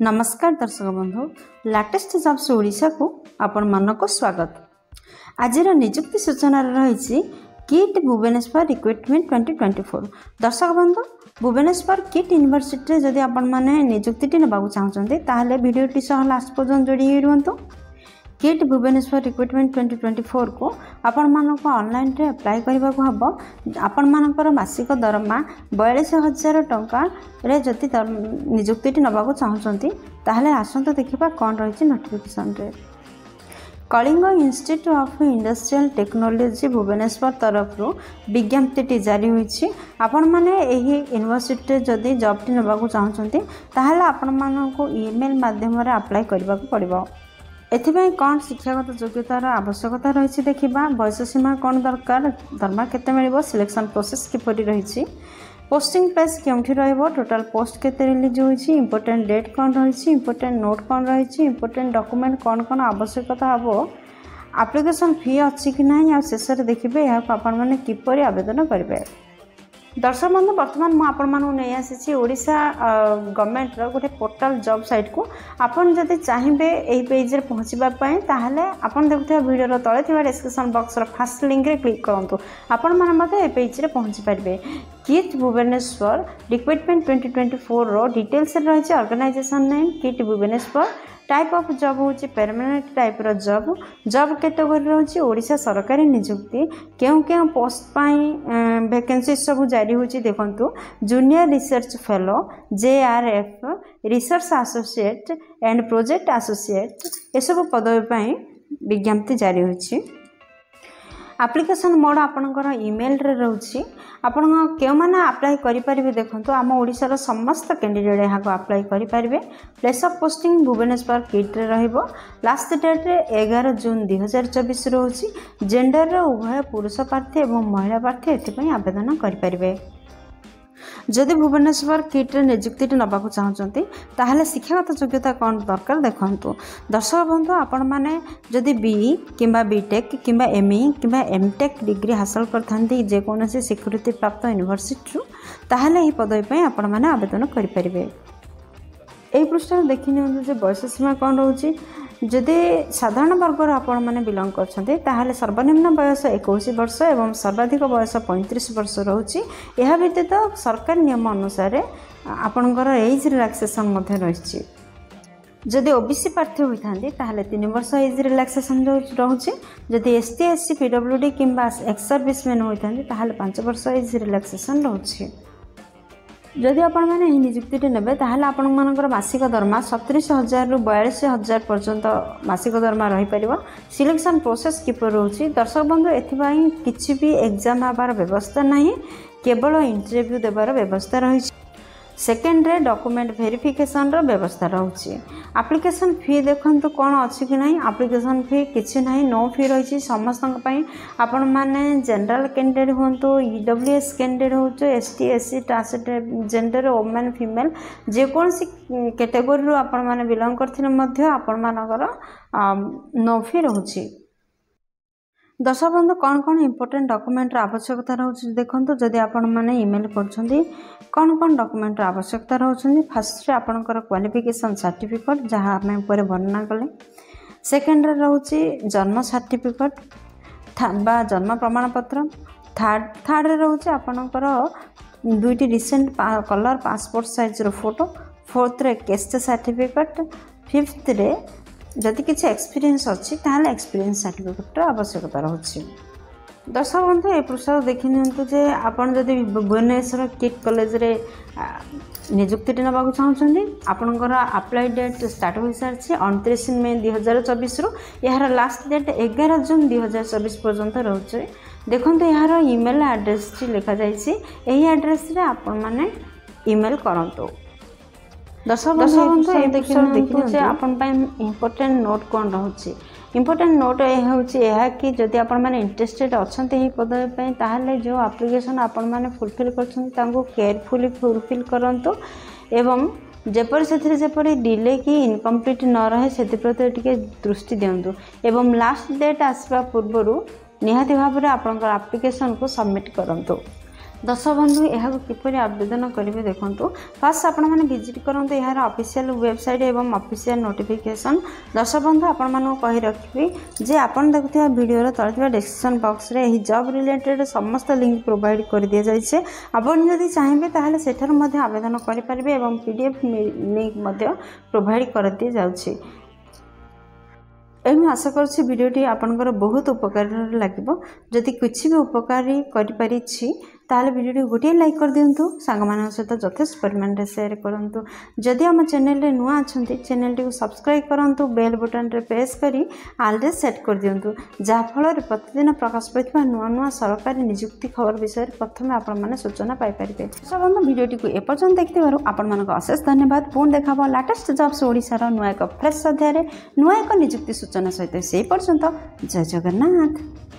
नमस्कार दर्शक बंधु लाटेस्ट जॉब्स ओडिशा को आपण मानक स्वागत। आज निजुक्ति सूचना रही किट भुवनेश्वर रिक्रुटमेंट 2024। दर्शक बंधु भुवनेश्वर किट यूनिवर्सिटी जदि आपण माने निजुक्ति नबाक चाहते ताहले वीडियोटी सह लास्ट पर्यंत जोड़ी रुहतु। किट भुवनेश्वर रिक्रुटमेंट 2024 को आपण मानक ऑनलाइन रे अप्लाई करबा को हबो। आपण मानकर मासिक दरमा 42,000 टंका रे जति निजुक्ति नबाक चाहते ताहले आसंत देखिबा कोन रही नोटिफिकेशन रे। Kalinga Institute of Industrial Technology Bhubaneswar तरफ विज्ञप्ति जारी होईछि। आपण माने एही यूनिवर्सिटी जदि जॉब टी नबाक चाहते ताहले आपण मानक ईमेल माध्यम रे अप्लाई करबा को पड़िबो। एथिपाई कौन शिक्षागत योग्यतार आवश्यकता रही देखा, बयस सीमा कौन दरकार, दरमा केते मिलिबो, सिलेक्शन प्रोसेस किपरि रही, पोस्टिंग प्लेस केउठी रहइबो, टोटल पोस्ट केते रिलीज होईछि, इंपोर्टेंट डेट कौन रही, इंपोर्टेंट नोट कौन रही, इंपोर्टेंट डॉक्यूमेंट कौन कौन आवश्यकता हबो, एप्लिकेशन फी अच्छी कि नहीं, आ शेष रे देखिबे या आपण माने किपरि आवेदन करिवे। दर्शक बंधु बर्तमान नहीं आसी ओडिशा गवर्नमेंट गोटे पोर्टाल जॉब साइट को आपन जदि चाहिए यही पेज रे पहुँचापी ताहले आपन देखुथिबा वीडियो तले थिबा डिस्क्रिप्शन बॉक्स रो फर्स्ट लिंक रे क्लिक करंतु। आपन माने मते ए पेज रे पहुँची पारिबे। किट भुवनेश्वर रिक्रुटमेंट 2024 रो डिटेल्स रही organisation name KIIT Bhubaneswar, type of job होची परमानेंट टाइप रो जॉब कैटेगरी रही ओडिशा सरकारी नियुक्ति केउ केउ पोस्ट पाई वैकेंसी सब जारी होची देखंतु। Junior research fellow, JRF, research associate and project associate ए सब पदवी पाई विज्ञप्ति जारी होची। एप्लिकेशन मोड आपणकर ईमेल रे रहउछि। आपण केउ माने अप्लाई करि परिबे देखंतु आम ओडिसा समस्त कैंडिडेट यहाँ को अप्लाई करि परिबे। प्लेस ऑफ पोस्टिंग भुवनेश्वर किट रे रहिबो। लास्ट डेट रे 11 जून 2024 रहउछि। जेंडर रे उभय पुरुष प्रार्थी एवं महिला प्रार्थी एथिपई आवेदन करि परिबे। जदि भुवनेश्वर किट रे नियुक्ति नबाक चाहते ताहले शिक्षागत योग्यता कौन दरकार देखंतु। दर्शक बंधु आपण माने जदि BE किंबा BTech किंबा ME किंबा MTech डिग्री हासिल करथांती जे कोनोसी स्वीकृति प्राप्त यूनिवर्सिटी ताहले एही पदवी पई आपण माने आवेदन करि परिबे। एही पृष्ठ देखि नियंतु जे बयस सीमा कौन रहउछि। जदि साधारण वर्ग आपण माने बिलोंग करछन्ते ताहले सर्वनिम्न बयस 21 वर्ष एवं सर्वाधिक बयस 35 वर्ष रहउछि। एहा व्यतीत सरकार नियम अनुसार आपणकर एज रिलैक्सेशन मध्ये रहिछि। जदि OBC प्रार्थी होइथांती ताहले 3 वर्ष एज रिलैक्सेशन रहउछि। जदि ST SC PWD किंबा एक्स सर्विसमैन होइथांती ताहले 5 वर्ष एज रिलैक्सेशन रहउछि। जदि आपण माने एही नियुक्ति नेबे ताहले आपण मानकर मासिक दरमा 37,000 रु 42,000 पर्यंत मासिक दरमा रही परिबो। सिलेक्शन प्रोसेस किपर रहउछि। दर्शक बंधु एथिबाई किछि भी एग्जाम आबार व्यवस्था नहीं, केवल इंटरव्यू देबार व्यवस्था रही। सेकेंड रे डॉक्यूमेंट वेरिफिकेशन रो व्यवस्था रहउछि। एप्लिकेशन फी देखंतु कोन अछि कि नहीं, एप्लिकेशन फी किछि नहीं, नो फी रही समस्त पई। आपण माने जनरल कैंडिडेट होंतु, EWS कैंडिडेट होतु, ST SC transgender women female जे कोनसी कैटेगरी रो आपण माने बिलोंग करथिले मध्य आपण मानकर नो फी रहउछि। दर्शक बंधु कौन कौन इंपोर्टेंट डॉक्यूमेंट आवश्यकता रही देखो। जदि आपण मैंने ईमेल कर कौन कौन डॉक्यूमेंट आवश्यकता रही। फास्ट आपणकर क्वालिफिकेशन सर्टिफिकेट जहाँ आम ऊपर वर्णना कले। सेकेंड रोचे जन्म सर्टिफिकेट बा जन्म प्रमाणपत्र। थर्ड रोचे आपणकर 2टी recent colour passport size photo. Fourth रे कैस्ट सर्टिफिकेट। फिफ्थ रे जदि किसी एक्सपीरियंस अच्छी ताहले एक्सपीरियंस सर्टिफिकेट आवश्यकता रही। दर्शक बंधु ए प्रश्न देखि नियंतु जे आपण जदि भुवनेश्वर किट कॉलेज रे नियुक्ति नबाक चाहते आपणकर अप्लाई डेट स्टार्ट हो सारी 29 मई 2024 रु यार लास्ट डेट 11 जून 2024 पर्यंत रोचे। देखो यार ईमेल एड्रेस लिखा जाइए। यही एड्रेस रे आपण माने ईमेल करंतु। दर्शक बंधु देखिए आपण इंपोर्टेंट नोट कौन रही। इंपोर्टेंट नोट यह कि जदि आपण माने इंटरेस्टेड अच्छे ही पदवी पे ताहले जो एप्लिकेशन आपण माने फुलफिल करछन केयरफुली फुलफिल करंतु एवं जेपरि से जेपरि डिले कि इनकम्प्लीट न रहे से प्रति टिके दृष्टि दियंतु एवं लास्ट डेट आसवा पूर्व निहाती भाव में आपणकर एप्लिकेशन को सबमिट करंतु। दर्शक बंधु यह किपर आवेदन करेंगे देखो फास्ट आपण मैंने विजिट करूँ यार ऑफिशियल वेबसाइट एवं ऑफिशियल नोटिफिकेशन। दर्शक बंधु आपण मानक कही रखी जे आपन देखुवा वीडियो तले डिस्क्रिप्शन बॉक्स रे जॉब रिलेटेड समस्त लिंक प्रोवाइड कर दि जाइए। आपण जदि चाहिए ताहले सेठार मध्य आवेदन करेंगे एवं पीडीएफ लिंक प्रोवाइड कर दि जाउछि। एवं आशा करुँची वीडियोटी आपनकर बहुत उपकारी लगे। जदि किसी भी उपकारी करि ताले वीडियो गोटे लाइक कर दिंतु, सांग मान सहित यथेष्ट परिमाण रे शेयर करंतु। जदि आम चैनल रे नुआ अछंती चैनल टी को सब्सक्राइब करंतु, बेल बटन रे प्रेस करी ऑल रे सेट कर दिंतु, जहा फल रे प्रतिदिन प्रकाश पाइबा नुआ नुआ सरकारी नियुक्ति खबर विषय प्रथम आपण माने सूचना पाई परिबे। सबंध वीडियोटी को एपर्यंत देखिबारु आपण मानक अशेष धन्यवाद। पुन देखाबो लेटेस्ट जॉब्स ओडिसा रो नुआ एक फ्रेश अध्याय रे नुआ एक नियुक्ति सूचना सहित। से पर्यंत जय जगन्नाथ।